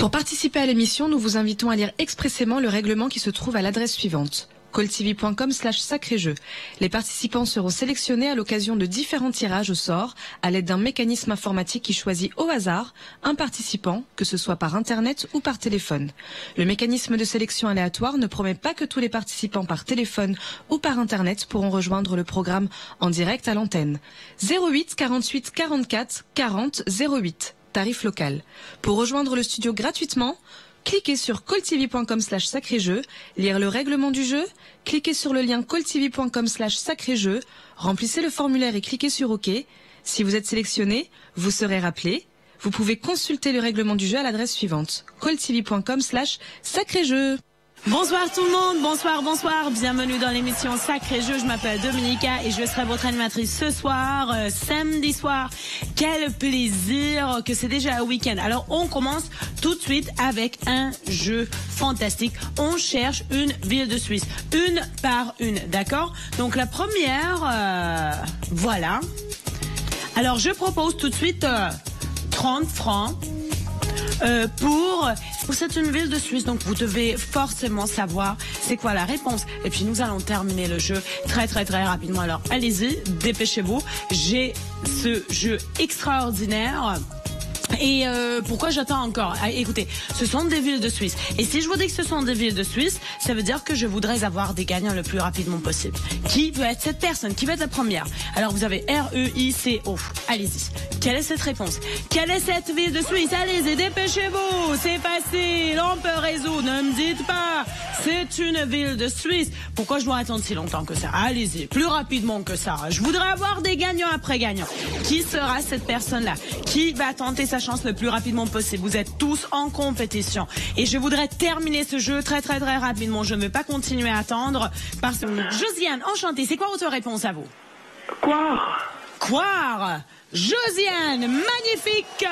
Pour participer à l'émission, nous vous invitons à lire expressément le règlement qui se trouve à l'adresse suivante: calltv.com/sacré-jeu. Les participants seront sélectionnés à l'occasion de différents tirages au sort à l'aide d'un mécanisme informatique qui choisit au hasard un participant, que ce soit par Internet ou par téléphone. Le mécanisme de sélection aléatoire ne promet pas que tous les participants par téléphone ou par Internet pourront rejoindre le programme en direct à l'antenne. 08 48 44 40 08, tarif local. Pour rejoindre le studio gratuitement, cliquez sur calltv.com/sacré-jeu, lire le règlement du jeu, cliquez sur le lien calltv.com/sacré-jeu, remplissez le formulaire et cliquez sur OK. Si vous êtes sélectionné, vous serez rappelé. Vous pouvez consulter le règlement du jeu à l'adresse suivante: calltv.com/sacré-jeu. Bonsoir tout le monde, bonsoir, bienvenue dans l'émission Sacré Jeu. Je m'appelle Dominica et je serai votre animatrice ce soir, samedi soir. Quel plaisir que c'est déjà un week-end. Alors on commence tout de suite avec un jeu fantastique. On cherche une ville de Suisse, une par une, d'accord? Donc la première, voilà. Alors je propose tout de suite 30 francs. Pour c'est une ville de Suisse, donc vous devez forcément savoir c'est quoi la réponse. Et puis nous allons terminer le jeu très rapidement. Alors allez-y, dépêchez-vous. J'ai ce jeu extraordinaire. Et pourquoi j'attends encore? Écoutez, ce sont des villes de Suisse. Et si je vous dis que ce sont des villes de Suisse, ça veut dire que je voudrais avoir des gagnants le plus rapidement possible. Qui veut être cette personne? Qui va être la première? Alors vous avez R-E-I-C-O. Allez-y. Quelle est cette réponse? Quelle est cette ville de Suisse? Allez-y, dépêchez-vous. C'est facile. On peut résoudre. Ne me dites pas. C'est une ville de Suisse. Pourquoi je dois attendre si longtemps que ça? Allez-y, plus rapidement que ça. Je voudrais avoir des gagnants après gagnants. Qui sera cette personne-là? Qui va tenter sa chance le plus rapidement possible? Vous êtes tous en compétition. Et je voudrais terminer ce jeu très rapidement. Je ne vais pas continuer à attendre. Parce que Josiane, enchantée. C'est quoi votre réponse à vous? Quoi? Josiane, magnifique!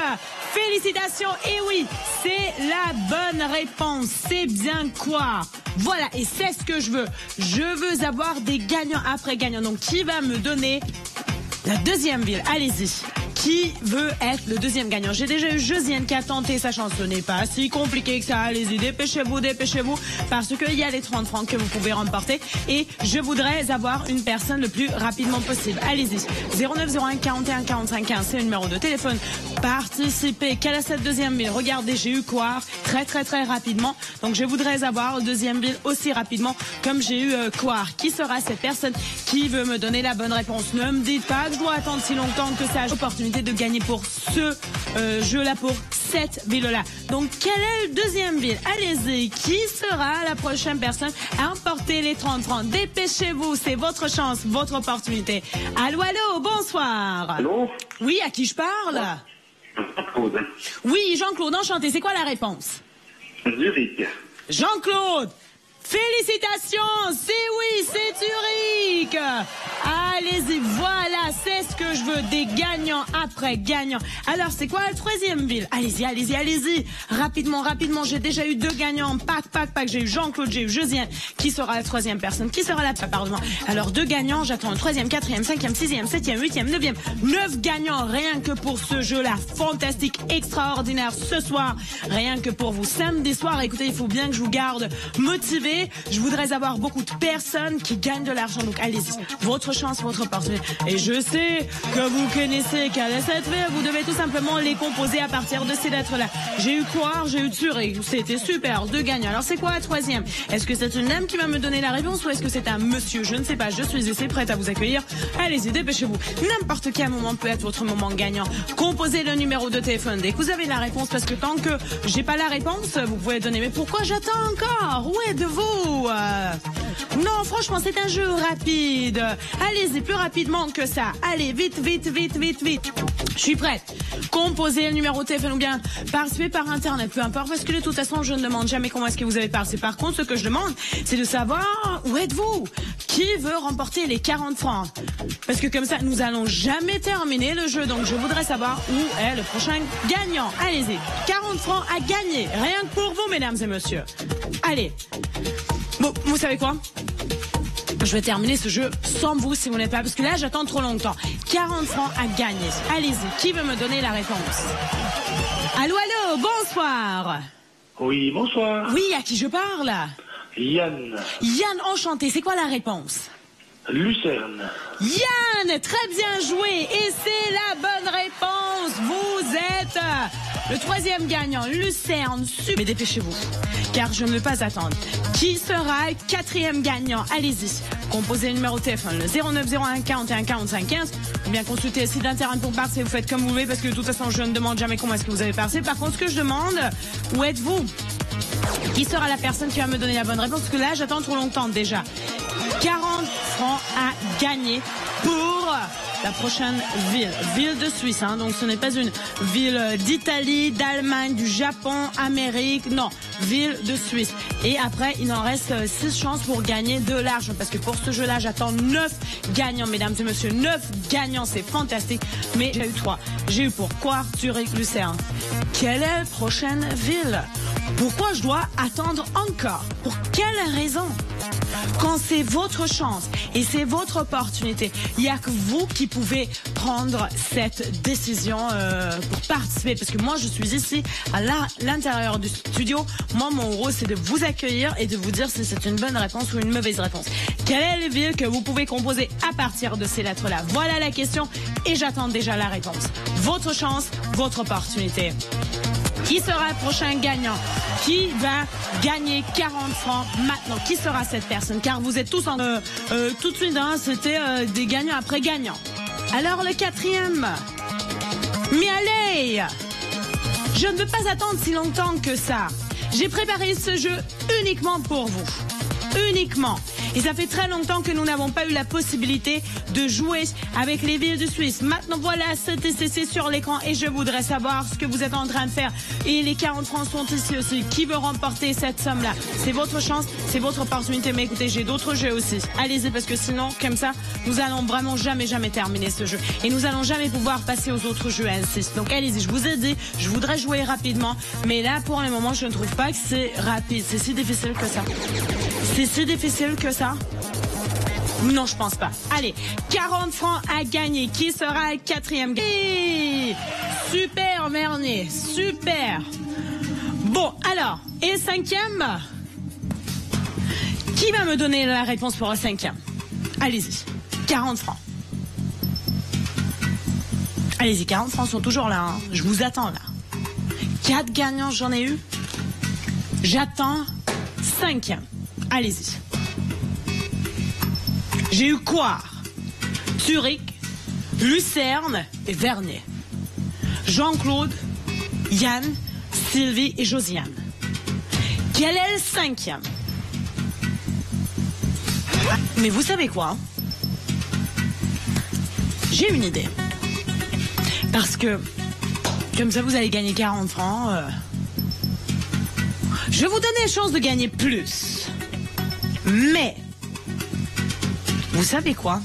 Félicitations! Et oui, c'est la bonne réponse. C'est bien quoi? Voilà, et c'est ce que je veux. Je veux avoir des gagnants après gagnants. Donc, qui va me donner la deuxième ville? Allez-y. Qui veut être le deuxième gagnant? J'ai déjà eu Josiane qui a tenté sa chance. Ce n'est pas si compliqué que ça. Allez-y, dépêchez-vous. Parce qu'il y a les 30 francs que vous pouvez remporter. Et je voudrais avoir une personne le plus rapidement possible. Allez-y. 0901 41 45 15. C'est le numéro de téléphone. Participez. Quelle est cette deuxième ville? Regardez, j'ai eu Coire très rapidement. Donc je voudrais avoir deuxième ville aussi rapidement comme j'ai eu Coire. Qui sera cette personne qui veut me donner la bonne réponse? Ne me dites pas que je dois attendre si longtemps que ça. Opportunité de gagner pour ce jeu-là, pour cette ville-là. Donc, quelle est la deuxième ville? Allez-y, qui sera la prochaine personne à emporter les 30 francs? Dépêchez-vous, c'est votre chance, votre opportunité. Allô, bonsoir. Allô? Oui, à qui je parle? Jean-Claude. Oui, Jean-Claude, enchanté. C'est quoi la réponse? Zurich. Jean-Claude, félicitations, c'est oui, c'est Zurich. Allez-y, voilà, c'est ce que je veux, des gagnants après gagnants. Alors, c'est quoi la troisième ville? Allez-y. Rapidement, j'ai déjà eu deux gagnants. Pac. J'ai eu Jean-Claude, j'ai eu Josiane. Qui sera la troisième personne? Qui sera la... Pardon. Alors, deux gagnants, j'attends le troisième, quatrième, cinquième, sixième, septième, huitième, neuvième. 9 gagnants, rien que pour ce jeu-là. Fantastique, extraordinaire, ce soir. Rien que pour vous. Samedi soir, écoutez, il faut bien que je vous garde motivé. Je voudrais avoir beaucoup de personnes qui gagnent de l'argent. Donc, allez-y. Votre chance, votre opportunité. Et je sais que vous connaissez quelle est cette ville. Vous devez tout simplement les composer à partir de ces lettres-là. J'ai eu Coire, j'ai eu Zurich. C'était super, deux gagnants. Alors c'est quoi la troisième? Est-ce que c'est une dame qui va me donner la réponse ou est-ce que c'est un monsieur? Je ne sais pas. Je suis ici prête à vous accueillir. Allez-y, dépêchez-vous. N'importe quel moment peut être votre moment gagnant. Composez le numéro de téléphone dès que vous avez la réponse, parce que tant que j'ai pas la réponse, vous pouvez donner. Mais pourquoi j'attends encore? Où êtes-vous? Non, franchement, c'est un jeu rapide. Allez-y, plus rapidement que ça. Allez, vite. Je suis prête. Composez le numéro de téléphone ou bien participez par Internet, peu importe, parce que de toute façon, je ne demande jamais comment est-ce que vous avez participé. Par contre, ce que je demande, c'est de savoir où êtes-vous? Qui veut remporter les 40 francs? Parce que comme ça, nous allons jamais terminer le jeu. Donc, je voudrais savoir où est le prochain gagnant. Allez-y, 40 francs à gagner. Rien que pour vous, mesdames et messieurs. Allez. Bon, vous savez quoi? Je vais terminer ce jeu sans vous si vous n'êtes pas, parce que là j'attends trop longtemps. 40 francs à gagner. Allez-y, qui veut me donner la réponse? Allô, bonsoir. Oui, bonsoir. Oui, à qui je parle? Yann. Yann, enchanté. C'est quoi la réponse? Lucerne. Yann, très bien joué. Et c'est la bonne réponse. Vous êtes le 3e gagnant. Lucerne, super. Mais dépêchez-vous, car je ne veux pas attendre. Qui sera le 4e gagnant? Allez-y. Composez le numéro de téléphone, le 0901 41 45 15. Ou bien consultez le site d'internet pour passer. Vous faites comme vous voulez, parce que de toute façon, je ne demande jamais comment est-ce que vous avez passé. Par contre, ce que je demande, où êtes-vous? Qui sera la personne qui va me donner la bonne réponse? Parce que là, j'attends trop longtemps déjà. 40 francs à gagner pour la prochaine ville de Suisse, hein. Donc ce n'est pas une ville d'Italie, d'Allemagne, du Japon, Amérique, non, ville de Suisse. Et après, il en reste 6 chances pour gagner de l'argent, parce que pour ce jeu-là, j'attends 9 gagnants, mesdames et messieurs, 9 gagnants, c'est fantastique. Mais j'ai eu 3. J'ai eu pour Coire, Zurich, Lucerne. Quelle est la prochaine ville? Pourquoi je dois attendre encore? Pour quelle raison? Quand c'est votre chance et c'est votre opportunité, il n'y a que vous qui pouvez prendre cette décision pour participer. Parce que moi, je suis ici à l'intérieur du studio. Moi, mon rôle, c'est de vous accueillir et de vous dire si c'est une bonne réponse ou une mauvaise réponse. Quelle est la ville que vous pouvez composer à partir de ces lettres-là? Voilà la question et j'attends déjà la réponse. Votre chance, votre opportunité. Qui sera le prochain gagnant? Qui va gagner 40 francs maintenant? Qui sera cette personne? Car vous êtes tous en... tout de suite, hein, c'était des gagnants après gagnants. Alors le 4e. Mais allez! Je ne veux pas attendre si longtemps que ça. J'ai préparé ce jeu uniquement pour vous. Uniquement. Et ça fait très longtemps que nous n'avons pas eu la possibilité de jouer avec les villes de Suisse. Maintenant, voilà, c'est sur l'écran et je voudrais savoir ce que vous êtes en train de faire. Et les 40 francs sont ici aussi. Qui veut remporter cette somme-là? C'est votre chance, c'est votre opportunité. Mais écoutez, j'ai d'autres jeux aussi. Allez-y, parce que sinon, comme ça, nous allons vraiment jamais terminer ce jeu. Et nous allons jamais pouvoir passer aux autres jeux ainsi. Donc allez-y, je vous ai dit, je voudrais jouer rapidement. Mais là, pour le moment, je ne trouve pas que c'est rapide. C'est si difficile que ça. C'est si difficile que ça? Non, je pense pas. Allez, 40 francs à gagner. Qui sera le 4e gagnant? Super, Mernier. Super. Bon, alors, et le 5e? Qui va me donner la réponse pour le 5e? Allez-y. 40 francs. Allez-y, 40 francs sont toujours là. Hein. Je vous attends là. 4 gagnants, j'en ai eu. J'attends 5e. Allez-y. J'ai eu Coire, Zurich, Lucerne et Vernier. Jean-Claude, Yann, Sylvie et Josiane. Quel est le 5e? Mais vous savez quoi? J'ai une idée. Parce que, comme ça vous allez gagner 40 francs, je vais vous donner la chance de gagner plus. Mais, vous savez quoi?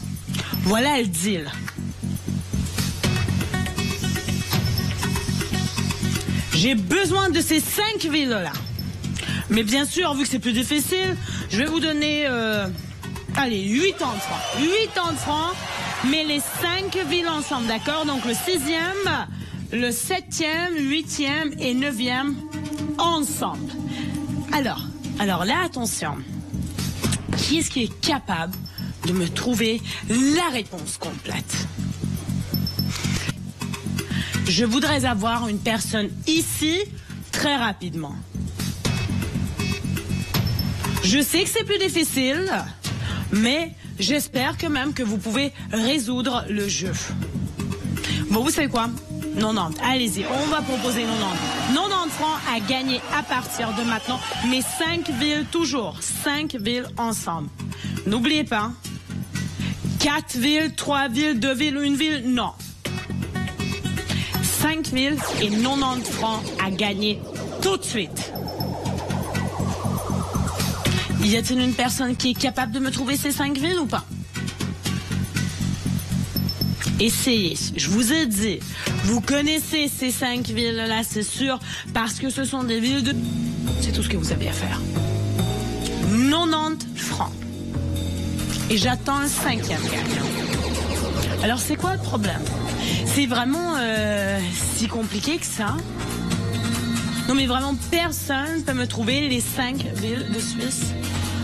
Voilà le deal. J'ai besoin de ces 5 villes-là. Mais bien sûr, vu que c'est plus difficile, je vais vous donner, allez, 80 francs. 80 francs, mais les 5 villes ensemble, d'accord? Donc le 6e, le 7e, 8e et 9e ensemble. Alors là, attention. Qui est-ce qui est capable de me trouver la réponse complète? Je voudrais avoir une personne ici très rapidement. Je sais que c'est plus difficile, mais j'espère quand même que vous pouvez résoudre le jeu. Bon, vous savez quoi? 90. Allez-y, on va proposer 90. 90 francs à gagner à partir de maintenant, mais 5 villes toujours. 5 villes ensemble. N'oubliez pas, 4 villes, 3 villes, 2 villes, 1 ville, non. 5 villes et 90 francs à gagner tout de suite. Y a-t-il une personne qui est capable de me trouver ces 5 villes ou pas? Essayez. Je vous ai dit, vous connaissez ces 5 villes-là, c'est sûr, parce que ce sont des villes de... C'est tout ce que vous avez à faire. 90 francs. Et j'attends un 5e gagnant. Alors, c'est quoi le problème? C'est vraiment si compliqué que ça? Non mais vraiment, personne ne peut me trouver les 5 villes de Suisse.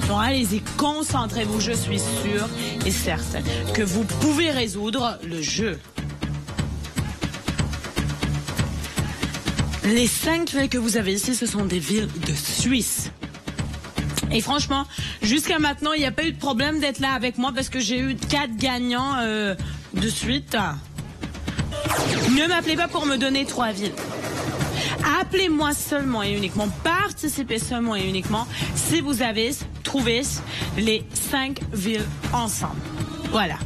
Donc allez-y, concentrez-vous, je suis sûre et certaine que vous pouvez résoudre le jeu. Les 5 villes que vous avez ici, ce sont des villes de Suisse. Et franchement, jusqu'à maintenant, il n'y a pas eu de problème d'être là avec moi parce que j'ai eu 4 gagnants de suite. Ne m'appelez pas pour me donner 3 villes. Appelez-moi seulement et uniquement, participez seulement et uniquement si vous avez trouvé les 5 villes ensemble. Voilà.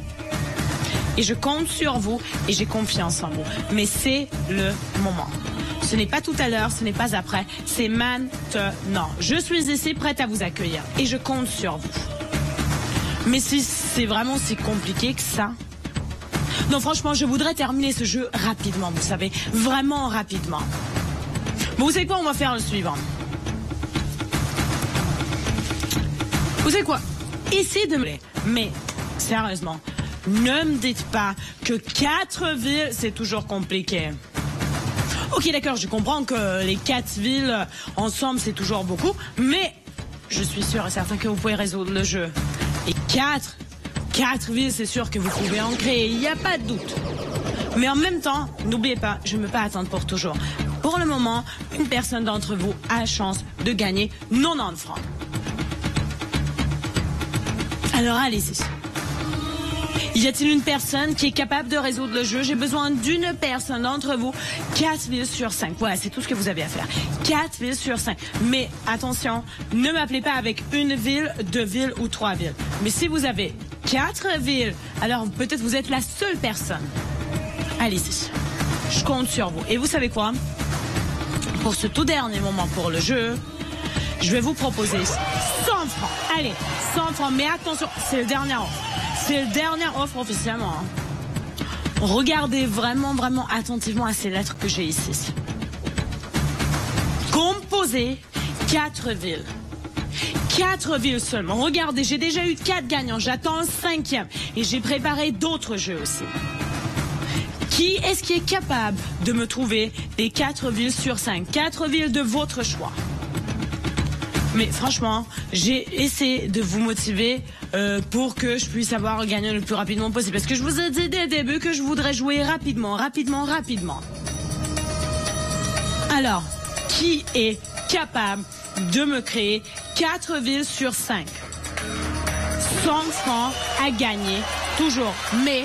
Et je compte sur vous et j'ai confiance en vous. Mais c'est le moment. Ce n'est pas tout à l'heure, ce n'est pas après, c'est maintenant. Je suis ici prête à vous accueillir et je compte sur vous. Mais si c'est vraiment si compliqué que ça... Non, franchement, je voudrais terminer ce jeu rapidement, vous savez, vraiment rapidement. Bon, vous savez quoi, on va faire le suivant. Vous savez quoi? Essayez de me... Mais, sérieusement, ne me dites pas que 4 villes, c'est toujours compliqué. Ok, d'accord, je comprends que les 4 villes ensemble, c'est toujours beaucoup, mais je suis sûre et certain que vous pouvez résoudre le jeu. Et 4 villes, c'est sûr que vous pouvez en créer, il n'y a pas de doute. Mais en même temps, n'oubliez pas, je ne peux pas attendre pour toujours. Pour le moment, une personne d'entre vous a la chance de gagner 90 francs. Alors allez-y. Y a-t-il une personne qui est capable de résoudre le jeu? J'ai besoin d'une personne d'entre vous. 4 villes sur 5. Voilà, c'est tout ce que vous avez à faire. 4 villes sur 5. Mais attention, ne m'appelez pas avec une ville, 2 villes ou 3 villes. Mais si vous avez 4 villes, alors peut-être vous êtes la seule personne. Allez-y. Je compte sur vous. Et vous savez quoi? Pour ce tout dernier moment pour le jeu, je vais vous proposer 100 francs. Allez, 100 francs. Mais attention, c'est le dernier offre. C'est le dernier offre officiellement. Hein. Regardez vraiment, vraiment attentivement à ces lettres que j'ai ici. Composez 4 villes. 4 villes seulement. Regardez, j'ai déjà eu 4 gagnants. J'attends un 5e. Et j'ai préparé d'autres jeux aussi. Qui est-ce qui est capable de me trouver les 4 villes sur 5? 4 villes de votre choix. Mais franchement, j'ai essayé de vous motiver pour que je puisse avoir gagné le plus rapidement possible. Parce que je vous ai dit dès le début que je voudrais jouer rapidement. Alors, qui est capable de me créer 4 villes sur 5? 100 francs à gagner, toujours. Mais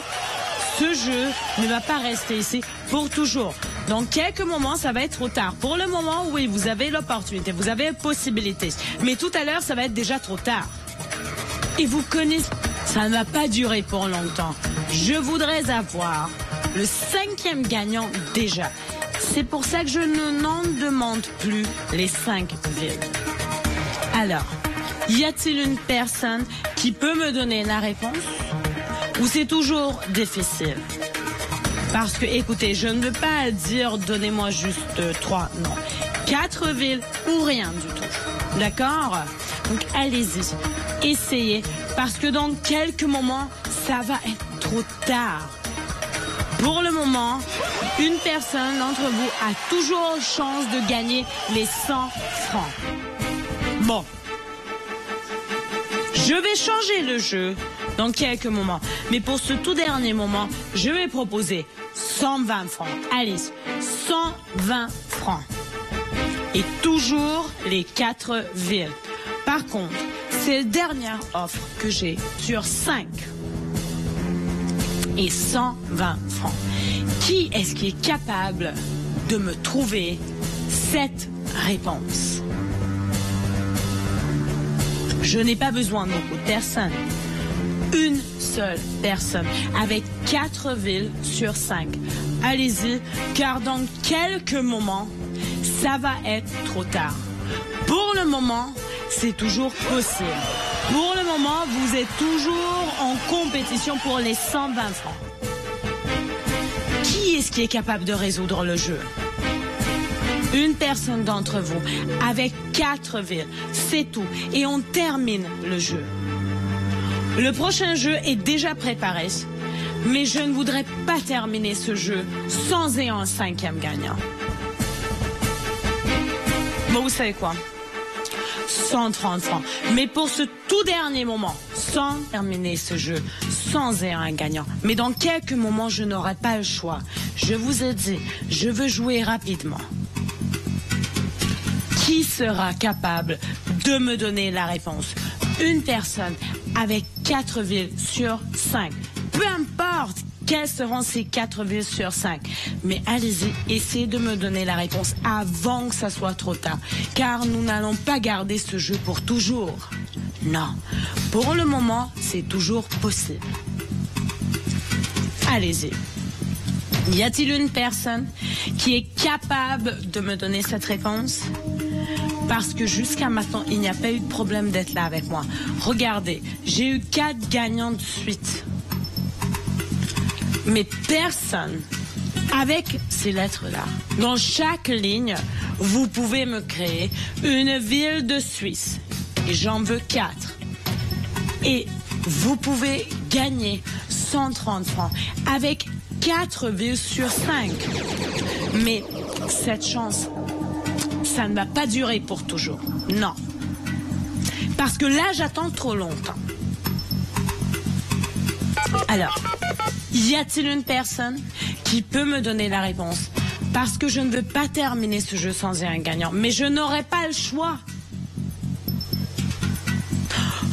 ce jeu ne va pas rester ici pour toujours. Dans quelques moments, ça va être trop tard. Pour le moment, oui, vous avez l'opportunité, vous avez la possibilité. Mais tout à l'heure, ça va être déjà trop tard. Et vous connaissez, ça ne va pas durer pour longtemps. Je voudrais avoir le 5e gagnant déjà. C'est pour ça que je n'en demande plus les 5 villes. Alors, y a-t-il une personne qui peut me donner la réponse? Ou c'est toujours difficile? Parce que, écoutez, je ne veux pas dire donnez-moi juste 3, non. 4 villes ou rien du tout. D'accord? Donc allez-y, essayez, parce que dans quelques moments, ça va être trop tard. Pour le moment, une personne d'entre vous a toujours chance de gagner les 100 francs. Bon. Je vais changer le jeu dans quelques moments. Mais pour ce tout dernier moment, je vais proposer 120 francs. Allez, 120 francs. Et toujours les 4 villes. Par contre, c'est la dernière offre que j'ai sur 5. Et 120 francs. Qui est-ce qui est capable de me trouver cette réponse? Je n'ai pas besoin de beaucoup de personnes. Une seule personne avec 4 villes sur 5. Allez-y, car dans quelques moments, ça va être trop tard. Pour le moment, c'est toujours possible. Pour le moment, vous êtes toujours en compétition pour les 120 francs. Qui est-ce qui est capable de résoudre le jeu? Une personne d'entre vous avec 4 villes, c'est tout. Et on termine le jeu. Le prochain jeu est déjà préparé, mais je ne voudrais pas terminer ce jeu sans ayant un 5e gagnant. Bon, vous savez quoi? 130 francs. Mais pour ce tout dernier moment, sans terminer ce jeu, sans un gagnant. Mais dans quelques moments, je n'aurai pas le choix. Je vous ai dit, je veux jouer rapidement. Qui sera capable de me donner la réponse? Une personne avec 4 villes sur 5. Peu importe quelles seront ces 4 villes sur 5. Mais allez-y, essayez de me donner la réponse avant que ça soit trop tard. Car nous n'allons pas garder ce jeu pour toujours. Non. Pour le moment, c'est toujours possible. Allez-y. Y a-t-il une personne qui est capable de me donner cette réponse? Parce que jusqu'à maintenant, il n'y a pas eu de problème d'être là avec moi. Regardez, j'ai eu 4 gagnants de suite. Mais personne avec ces lettres-là. Dans chaque ligne, vous pouvez me créer une ville de Suisse. Et j'en veux 4. Et vous pouvez gagner 130 francs avec 4 villes sur 5. Mais cette chance, ça ne va pas durer pour toujours. Non. Parce que là, j'attends trop longtemps. Alors, y a-t-il une personne qui peut me donner la réponse? Parce que je ne veux pas terminer ce jeu sans un gagnant. Mais je n'aurai pas le choix.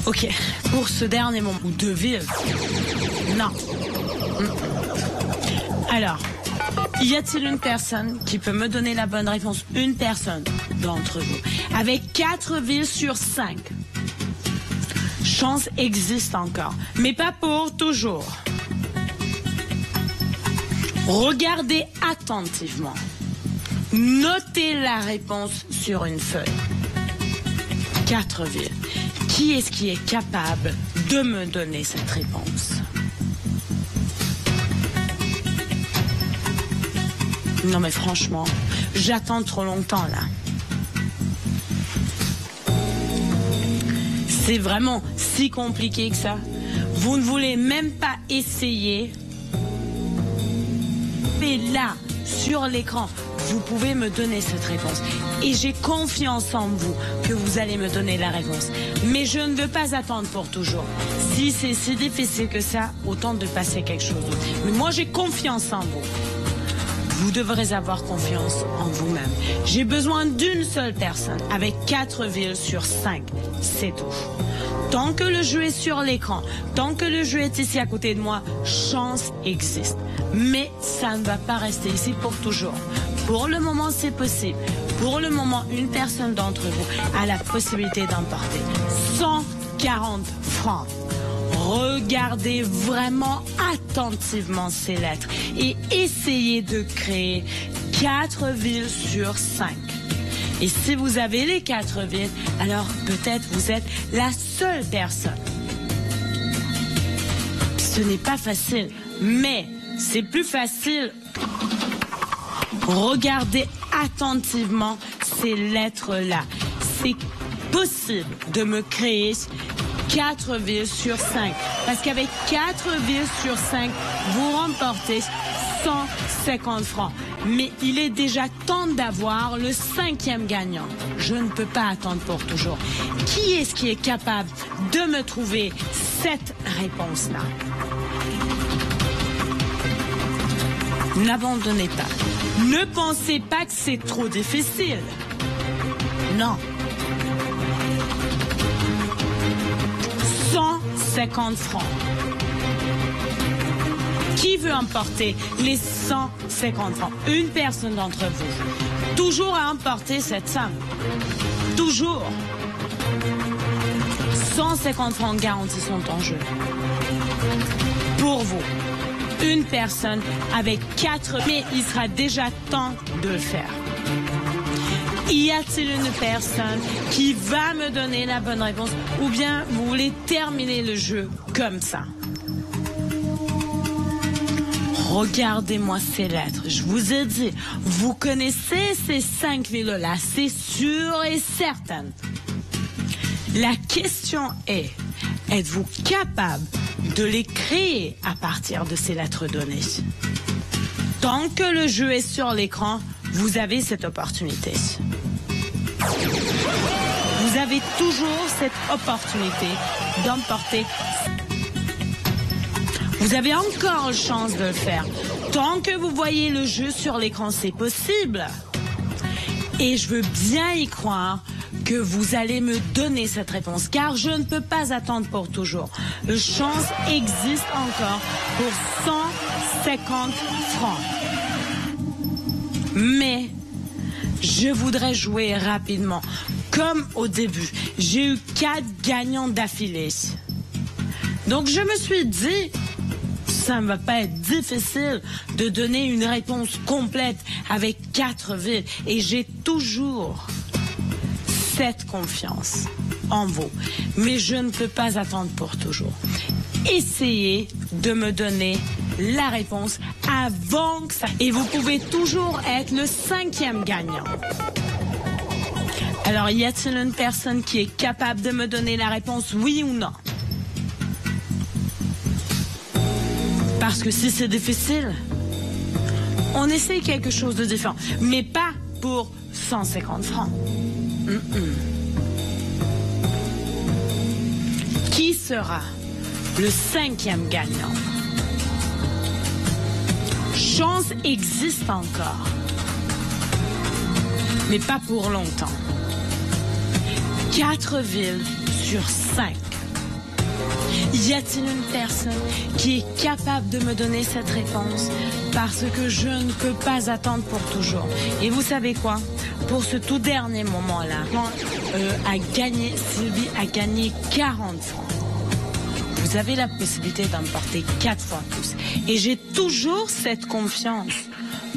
Ok, pour ce dernier moment, ou 2 villes. Non. Alors, y a-t-il une personne qui peut me donner la bonne réponse? Une personne d'entre vous. Avec 4 villes sur 5. Chance existe encore, mais pas pour toujours. Regardez attentivement. Notez la réponse sur une feuille. 4 villes. Qui est-ce qui est capable de me donner cette réponse? Non mais franchement, j'attends trop longtemps là. C'est vraiment si compliqué que ça. Vous ne voulez même pas essayer. Et là, sur l'écran, vous pouvez me donner cette réponse. Et j'ai confiance en vous que vous allez me donner la réponse. Mais je ne veux pas attendre pour toujours. Si c'est si difficile que ça, autant de passer quelque chose d'autre. Mais moi, j'ai confiance en vous. Vous devrez avoir confiance en vous-même. J'ai besoin d'une seule personne avec 4 villes sur 5. C'est tout. Tant que le jeu est sur l'écran, tant que le jeu est ici à côté de moi, chance existe. Mais ça ne va pas rester ici pour toujours. Pour le moment, c'est possible. Pour le moment, une personne d'entre vous a la possibilité d'emporter 140 francs. Regardez vraiment attentivement ces lettres et essayez de créer 4 villes sur 5. Et si vous avez les 4 villes, alors peut-être vous êtes la seule personne. Ce n'est pas facile, mais c'est plus facile. Regardez attentivement ces lettres-là. C'est possible de me créer 4 villes sur 5. Parce qu'avec 4 villes sur 5, vous remportez 150 francs. Mais il est déjà temps d'avoir le 5e gagnant. Je ne peux pas attendre pour toujours. Qui est-ce qui est capable de me trouver cette réponse-là? N'abandonnez pas. Ne pensez pas que c'est trop difficile. Non. 150 francs. Qui veut emporter les 150 francs? Une personne d'entre vous. Toujours à emporter cette somme. Toujours. 150 francs garantis sont en jeu. Pour vous. Une personne avec 4, mais il sera déjà temps de le faire. Y a-t-il une personne qui va me donner la bonne réponse ou bien vous voulez terminer le jeu comme ça? Regardez-moi ces lettres. Je vous ai dit, vous connaissez ces 5 villes-là, c'est sûr et certain. La question est, êtes-vous capable de les créer à partir de ces lettres données? Tant que le jeu est sur l'écran, vous avez cette opportunité. Vous avez toujours cette opportunité d'emporter. Vous avez encore une chance de le faire. Tant que vous voyez le jeu sur l'écran, c'est possible. Et je veux bien y croire que vous allez me donner cette réponse, car je ne peux pas attendre pour toujours. La chance existe encore pour 150 francs. Mais je voudrais jouer rapidement. Comme au début, j'ai eu 4 gagnants d'affilée. Donc je me suis dit, ça ne va pas être difficile de donner une réponse complète avec 4 villes. Et j'ai toujours cette confiance en vous. Mais je ne peux pas attendre pour toujours. Essayez de me donner la réponse avant que ça... Et vous pouvez toujours être le 5e gagnant. Alors, y a-t-il une personne qui est capable de me donner la réponse, oui ou non? Parce que si c'est difficile, on essaye quelque chose de différent. Mais pas pour 150 francs. Qui sera le 5e gagnant? Chance existe encore. Mais pas pour longtemps. 4 villes sur 5. Y a-t-il une personne qui est capable de me donner cette réponse? Parce que je ne peux pas attendre pour toujours. Et vous savez quoi? Pour ce tout dernier moment-là, Sylvie a gagné 40 francs. Vous avez la possibilité d'emporter 4 fois plus. Et j'ai toujours cette confiance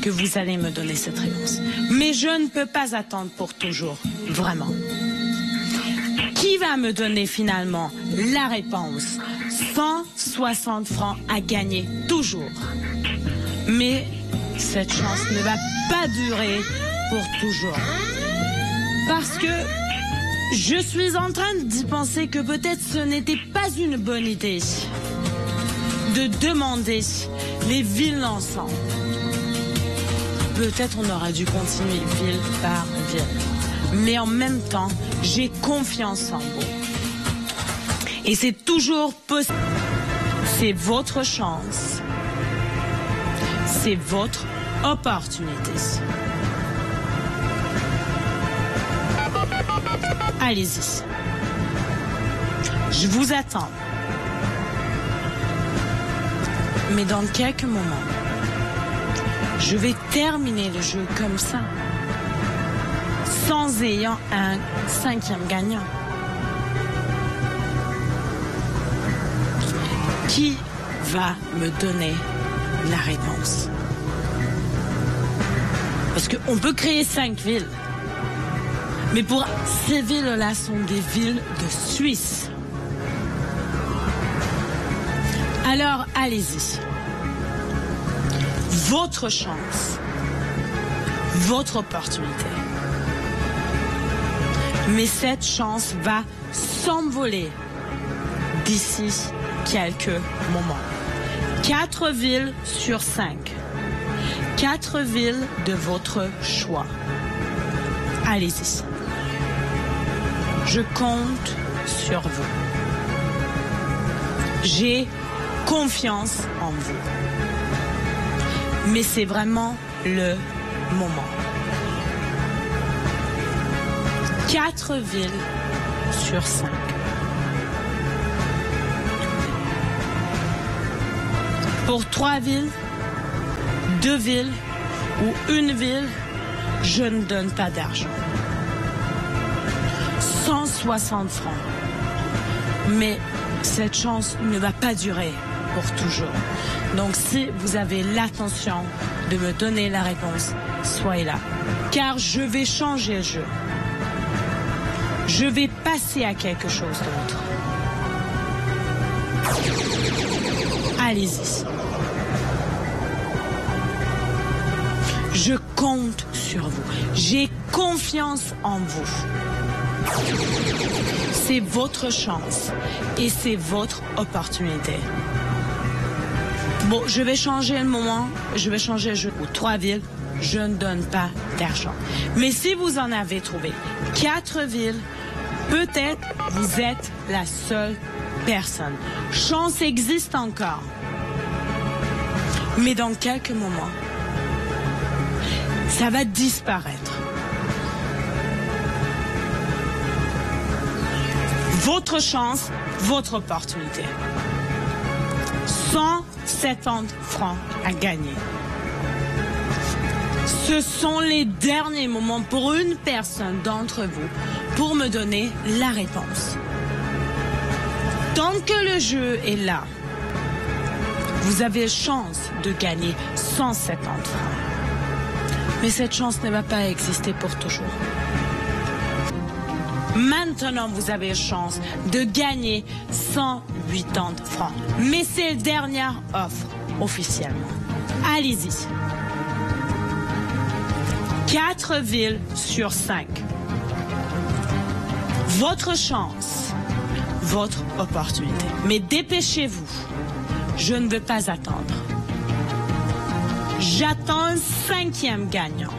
que vous allez me donner cette réponse. Mais je ne peux pas attendre pour toujours. Vraiment. Qui va me donner finalement la réponse? 160 francs à gagner toujours. Mais cette chance ne va pas durer pour toujours. Parce que je suis en train d'y penser que peut-être ce n'était pas une bonne idée de demander les villes ensemble. Peut-être on aurait dû continuer ville par ville. Mais en même temps, j'ai confiance en vous. Et c'est toujours possible. C'est votre chance. C'est votre opportunité. Allez-y. Je vous attends. Mais dans quelques moments, je vais terminer le jeu comme ça. Sans ayant un 5e gagnant. Qui va me donner la réponse? Parce qu'on peut créer 5 villes. Mais pour ces villes-là sont des villes de Suisse. Alors, allez-y. Votre chance. Votre opportunité. Mais cette chance va s'envoler d'ici quelques moments. 4 villes sur 5. 4 villes de votre choix. Allez-y. Je compte sur vous. J'ai confiance en vous. Mais c'est vraiment le moment. 4 villes sur 5. Pour 3 villes, 2 villes ou 1 ville, je ne donne pas d'argent. 160 francs. Mais cette chance ne va pas durer pour toujours. Donc si vous avez l'intention de me donner la réponse, soyez là. Car je vais changer le jeu. Je vais passer à quelque chose d'autre. Allez-y. Je compte sur vous. J'ai confiance en vous. C'est votre chance et c'est votre opportunité. Bon, je vais changer le moment. Je vais changer le jeu. 3 villes, je ne donne pas d'argent. Mais si vous en avez trouvé 4 villes, peut-être vous êtes la seule personne. Chance existe encore. Mais dans quelques moments, ça va disparaître. Votre chance, votre opportunité. 170 francs à gagner. Ce sont les derniers moments pour une personne d'entre vous pour me donner la réponse. Tant que le jeu est là, vous avez chance de gagner 170 francs. Mais cette chance ne va pas exister pour toujours. Maintenant, vous avez chance de gagner 180 francs. Mais c'est la dernière offre, officiellement. Allez-y. 4 villes sur 5. Votre chance, votre opportunité. Mais dépêchez-vous. Je ne veux pas attendre. J'attends un 5e gagnant.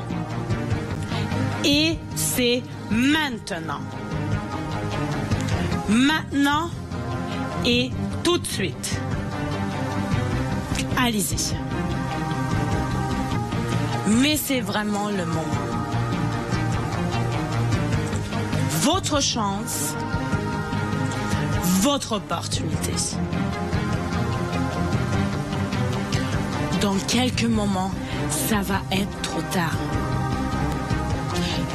Et c'est maintenant. Maintenant et tout de suite. Allez-y. Mais c'est vraiment le moment. Votre chance, votre opportunité. Dans quelques moments, ça va être trop tard.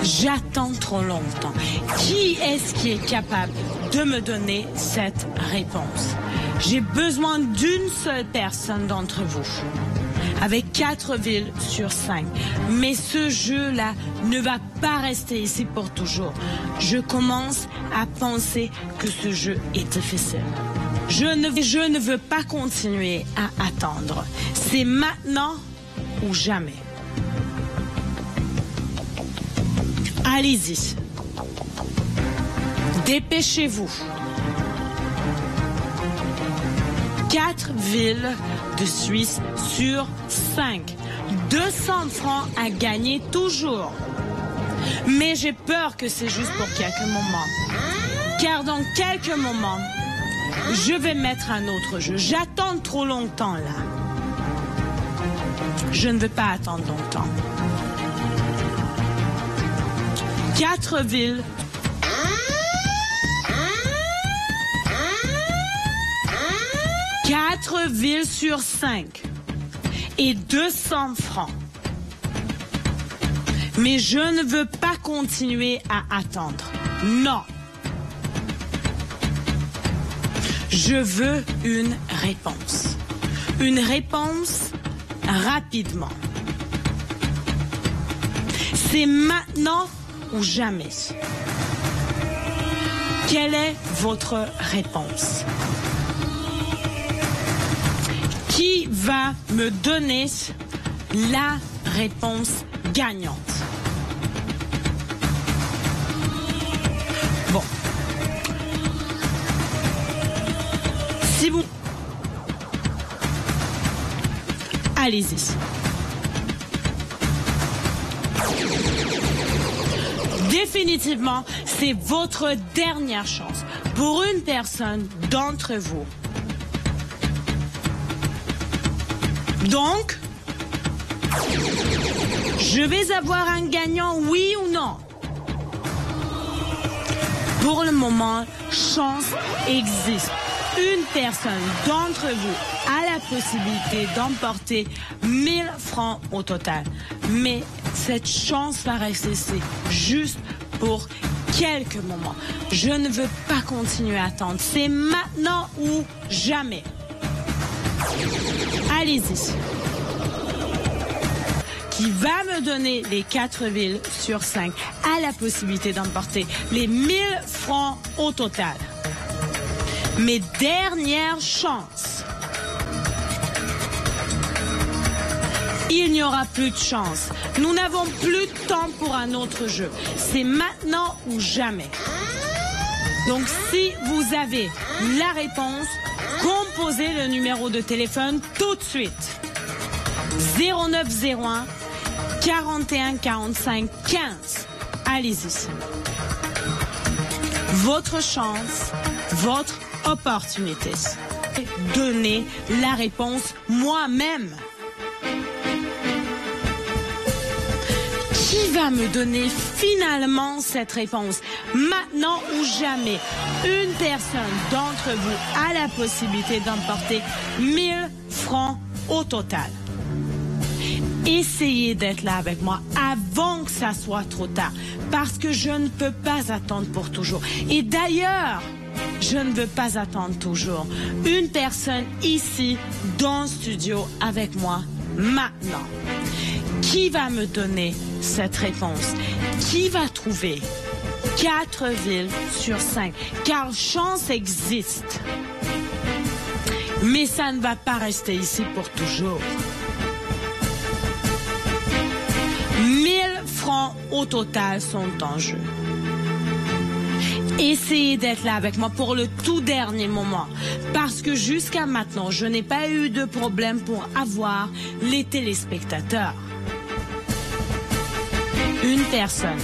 J'attends trop longtemps. Qui est-ce qui est capable de me donner cette réponse? J'ai besoin d'une seule personne d'entre vous. Avec 4 villes sur 5. Mais ce jeu-là ne va pas rester ici pour toujours. Je commence à penser que ce jeu est difficile. Je ne veux pas continuer à attendre. C'est maintenant ou jamais. Allez-y. Dépêchez-vous. 4 villes de Suisse sur 5. 200 francs à gagner toujours. Mais j'ai peur que c'est juste pour quelques moments. Car dans quelques moments, je vais mettre un autre jeu. J'attends trop longtemps là. Je ne veux pas attendre longtemps. 4 villes. 4 villes sur 5. Et 200 francs. Mais je ne veux pas continuer à attendre. Non. Je veux une réponse. Une réponse rapidement. C'est maintenant ou jamais. Quelle est votre réponse? Qui va me donner la réponse gagnante? Bon. Si vous... Allez-y. Définitivement, c'est votre dernière chance pour une personne d'entre vous. Donc, je vais avoir un gagnant, oui ou non? Pour le moment, chance existe. Une personne d'entre vous a la possibilité d'emporter 1000 francs au total. Mais cette chance va rester juste pour quelques moments. Je ne veux pas continuer à attendre. C'est maintenant ou jamais. Allez-y. Qui va me donner les 4 villes sur 5 a la possibilité d'emporter les 1000 francs au total. Mes dernières chances. Il n'y aura plus de chance. Nous n'avons plus de temps pour un autre jeu. C'est maintenant ou jamais. Donc si vous avez la réponse, composez le numéro de téléphone tout de suite. 0901 41 45 15. Allez-y. Votre chance, votre opportunité. Donnez la réponse moi-même. Qui va me donner finalement cette réponse? Maintenant ou jamais, une personne d'entre vous a la possibilité d'emporter 1000 francs au total. Essayez d'être là avec moi avant que ça soit trop tard, parce que je ne peux pas attendre pour toujours. Et d'ailleurs, je ne veux pas attendre toujours. Une personne ici, dans le studio, avec moi, maintenant. Qui va me donner cette réponse? Qui va trouver 4 villes sur 5? Car chance existe. Mais ça ne va pas rester ici pour toujours. 1000 francs au total sont en jeu. Essayez d'être là avec moi pour le tout dernier moment. Parce que jusqu'à maintenant, je n'ai pas eu de problème pour avoir les téléspectateurs. Une personne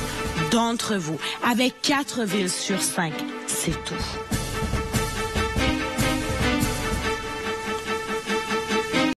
d'entre vous avec 4 villes sur 5, c'est tout.